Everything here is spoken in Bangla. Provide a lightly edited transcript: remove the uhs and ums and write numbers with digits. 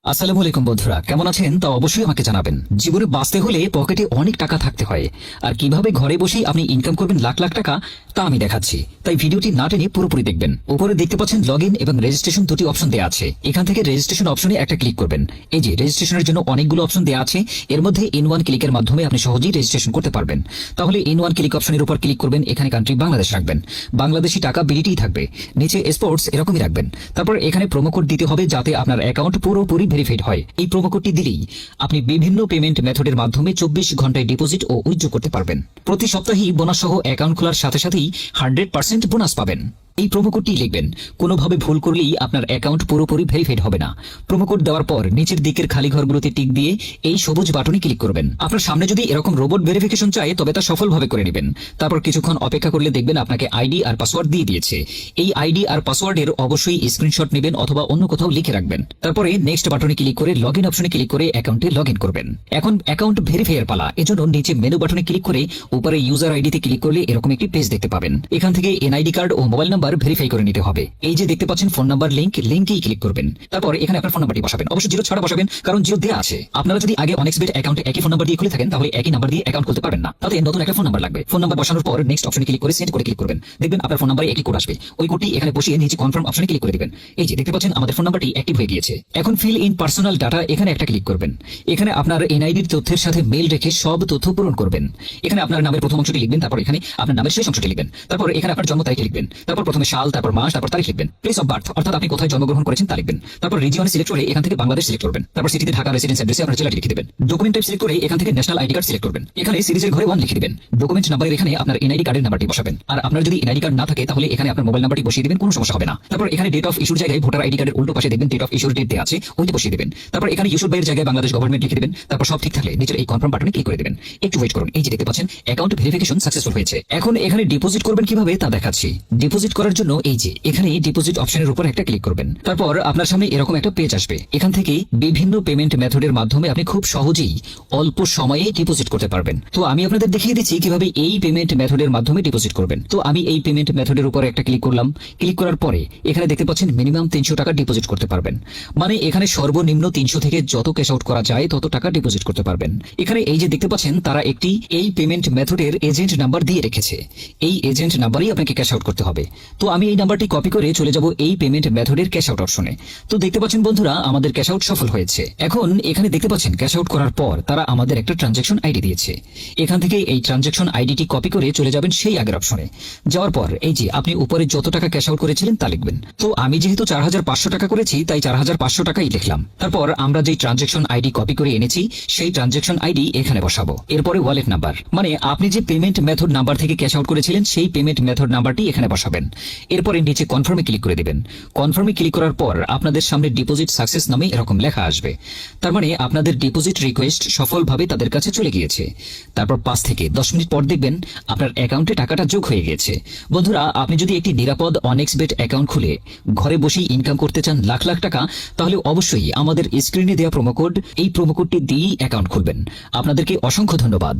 আসসালামু আলাইকুম বন্ধুরা, কেমন আছেন তা অবশ্যই আমাকে জানাবেন। জীবনে বাঁচতে হলে পকেটে অনেক টাকা থাকতে হয়, আর কিভাবে ঘরে বসেই আপনি ইনকাম করবেন লাখ লাখ টাকা তা আমি দেখাচ্ছি। তাই ভিডিওটি না টেনে পুরোপুরি দেখবেন। উপরে দেখতে পাচ্ছেন লগইন এবং রেজিস্ট্রেশন দুটি অপশন দেওয়া আছে। এখান থেকে রেজিস্ট্রেশন অপশনে একটা ক্লিক করবেন। এই যে রেজিস্ট্রেশনের জন্য অনেকগুলো অপশন দেওয়া আছে, এর মধ্যে ইন ওয়ান ক্লিকের মাধ্যমে আপনি সহজেই রেজিস্ট্রেশন করতে পারবেন। তাহলে ইন ওয়ান ক্লিক অপশনের উপর ক্লিক করবেন। এখানে কান্ট্রি বাংলাদেশ রাখবেন, বাংলাদেশি টাকা বিডিটি থাকবে, নিচে স্পোর্টস এরকমই রাখবেন। তারপর এখানে প্রোমো কোড দিতে হবে যাতে আপনার অ্যাকাউন্ট পুরোপুরি ভেরিফাইড হয়। এই প্রোমো কোডটি দিলেই আপনি বিভিন্ন পেমেন্ট মেথডের মাধ্যমে 24 ঘন্টায় ডিপোজিট ও উইথড্র করতে পারবেন। প্রতি সপ্তাহেই বোনাস সহ অ্যাকাউন্ট খোলার সাথে সাথেই 100% বোনাস পাবেন। এই প্রোমো কোডটি লিখবেন। কোনোভাবে ভুল করলেই আপনার অ্যাকাউন্ট পুরোপুরি ভেরিফাইড হবে না। প্রোমো কোড দেওয়ার পর নিচের দিকের খালি ঘরগুলোতে টিক দিয়ে এই সবুজ বাটনে ক্লিক করবেন। আপনার সামনে যদি এরকম রোবট ভেরিফিকেশন চায় তবে তা সফলভাবে করে নেবেন। তারপর কিছুক্ষণ অপেক্ষা করলে দেখবেন আপনাকে আইডি আর পাসওয়ার্ড দিয়ে দিয়েছে। এই আইডি আর পাসওয়ার্ডের অবশ্যই স্ক্রিনশট নেবেন অথবা অন্য কোথাও লিখে রাখবেন। তারপরে নেক্সট বাটনে ক্লিক করে লগইন অপশনে ক্লিক করে অ্যাকাউন্টে লগইন করবেন। এখন অ্যাকাউন্ট ভেরিফাইয়ের পালা। এজন্য নিচে মেনু বাটনে ক্লিক করে উপরে ইউজার আইডিতে ক্লিক করলে এরকম একটি পেজ দেখতে পাবেন। এখান থেকে এনআইডি কার্ড ও মোবাইল নাম্বার ভেরিফাই করে নিতে হবে। এই যে দেখতে পাচ্ছেন ফোন নাম্বার লিংকেই ক্লিক করবেন। তারপর এখানে আপনার ফোন নাম্বারটি বসাবেন। অবশ্যই জিরো ছাড়া বসাবেন, কারণ জিরো দেওয়া আছে। আপনারা যদি আগে অনেক্সবেট অ্যাকাউন্টে একই ফোন নাম্বার দিয়ে খুলে থাকেন তাহলে একই নাম্বার দিয়ে অ্যাকাউন্ট খুলতে পারবেন না। তাতে নতুন একটা ফোন নাম্বার লাগবে। ফোন নাম্বার বসানোর পর নেক্সট অপশনে ক্লিক করে সেন্ড করে ক্লিক করবেন। দেখবেন আপনার ফোন নাম্বারে একটি কোড আসবে। ওই কোডটি এখানে বসিয়ে নিচে কনফার্ম অপশনে ক্লিক করে দিবেন। এই যে দেখতে পাচ্ছেন আমাদের ফোন নাম্বারটি অ্যাক্টিভ হয়ে গিয়েছে। এখন ফিল ইন পার্সোনাল ডাটা এখানে একটা ক্লিক করবেন। এখানে আপনার এনআইডির তথ্যের সাথে মেল রেখে সব তথ্য পূরণ করবেন। এখানে আপনার নামের প্রথম অংশটি লিখবেন, তারপর এখানে আপনার নামের শেষ অংশটি লিখবেন। তারপর এখানে আপনার জন্ম তারিখ লিখবেন। তারপর প্রথমে সাল, তারপর মাস, তারপর তারিখ লিখবেন। প্লেস অফ বার্থ অর্থাৎ আপনি কোথায় জন্মগ্রহণ করেছেন তা লিখবেন। তারপর রিজিয়ন সিলেক্ট করে এখান থেকে বাংলাদেশ সিলেক্ট করবেন। তারপর সিটিতে ঢাকা রেসিডেন্স অ্যাড্রেসে আপনার জেলাটি লিখে দিবেন। ডকুমেন্ট টাইপ সিলেক্ট করে এখান থেকে ন্যাশনাল আইডি কার্ড সিলেক্ট করবেন। এখানে সিরিজের ঘরে 1 লিখে দিবেন। ডকুমেন্ট নাম্বারের এখানে আপনার এনআইডি কার্ডের নাম্বারটি বসাবেন। আর আপনার যদি এনআইডি কার্ড না থাকে তাহলে এখানে আপনার মোবাইল নাম্বারটি বসিয়ে দিবেন, কোনো সমস্যা হবে না। তারপর এখানে ডেট অফ ইস্যুর জায়গায় ভোটার আইডি কার্ডের উল্টো পাশে দেখবেন ডেট অফ ইস্যুর ডেট দেওয়া আছে, ওইটা বসিয়ে দিবেন। তারপর এখানে ইস্যুড বাইয়ের জায়গায় বাংলাদেশ গভর্নমেন্ট লিখে দিবেন। তারপর সব ঠিক থাকলে নিচের এই কনফার্ম বাটনে ক্লিক করে দিবেন। একটু ওয়েট করুন। এই যে দেখতে পাচ্ছেন অ্যাকাউন্ট ভেরিফিকেশন সাকসেসফুল হয়েছে। এখন এখানে ডিপোজিট করবেন কিভাবে তা দেখাচ্ছি। ডিপোজিট করার জন্য এই যে এখানে ডিপোজিট অপশনের উপর একটা ক্লিক করবেন। তারপর আপনার সামনে এরকম একটা পেজ আসবে। এখান থেকে বিভিন্ন পেমেন্ট মেথডের মাধ্যমে আপনি খুব সহজেই অল্প সময়ে ডিপোজিট করতে পারবেন। তো আমি আপনাদের দেখিয়ে দিচ্ছি কিভাবে এই পেমেন্ট মেথডের মাধ্যমে ডিপোজিট করবেন। তো আমি এই পেমেন্ট মেথডের উপর একটা ক্লিক করলাম। ক্লিক করার পরে এখানে দেখতে পাচ্ছেন মিনিমাম 300 টাকা ডিপোজিট করতে পারবেন। মানে এখানে সর্বনিম্ন 300 থেকে যত ক্যাশ আউট করা যায় তত টাকা ডিপোজিট করতে পারবেন। এখানে এই যে দেখতে পাচ্ছেন তারা একটি এই পেমেন্ট মেথডের এজেন্ট নাম্বার দিয়ে রেখেছে। এই এজেন্ট নাম্বারই আপনাকে ক্যাশ আউট করতে হবে। তো আমি এই নাম্বারটি কপি করে চলে যাব এই পেমেন্ট মেথডের ক্যাশ আউট অপশনে। তো দেখতে পাচ্ছেন বন্ধুরা আমাদের ক্যাশ আউট সফল হয়েছে। এখন এখানে দেখতে পাচ্ছেন ক্যাশ আউট করার পর তারা আমাদের একটা ট্রানজাকশন আইডি দিয়েছে। এখান থেকে এই ট্রানজাকশন আইডিটি কপি করে চলে যাবেন সেই আগের অপশনে। যাওয়ার পর এই যে আপনি উপরে যত টাকা ক্যাশ আউট করেছিলেন তা লিখবেন। তো আমি যেহেতু 4500 টাকা করেছি তাই 4500 টাকাই লিখলাম। তারপর আমরা যেই ট্রানজাকশন আইডি কপি করে এনেছি সেই ট্রানজাকশন আইডি এখানে বসাবো। এরপরে ওয়ালেট নাম্বার, মানে আপনি যে পেমেন্ট মেথড নাম্বার থেকে ক্যাশ আউট করেছিলেন সেই পেমেন্ট মেথড নাম্বারটি এখানে বসাবেন। এরপরে নিচে কনফার্মে ক্লিক করে দিবেন। কনফার্মে ক্লিক করার পর আপনাদের সামনে ডিপোজিট সাকসেস নামে এরকম লেখা আসবে। তার মানে আপনাদের ডিপোজিট রিকোয়েস্ট সফলভাবে তাদের কাছে চলে গিয়েছে। তারপর 5 থেকে 10 মিনিট পর দেখবেন আপনার অ্যাকাউন্টে টাকাটা যোগ হয়ে গেছে। বন্ধুরা আপনি যদি একটি নিরাপদ অনেক্সবেট অ্যাকাউন্ট খুলে ঘরে বসেই ইনকাম করতে চান লাখ লাখ টাকা, তাহলে অবশ্যই আমাদের স্ক্রিনে দেওয়া প্রোমো কোড, এই প্রোমো কোডটি দিয়েই অ্যাকাউন্ট খুলবেন। আপনাদেরকে অসংখ্য ধন্যবাদ।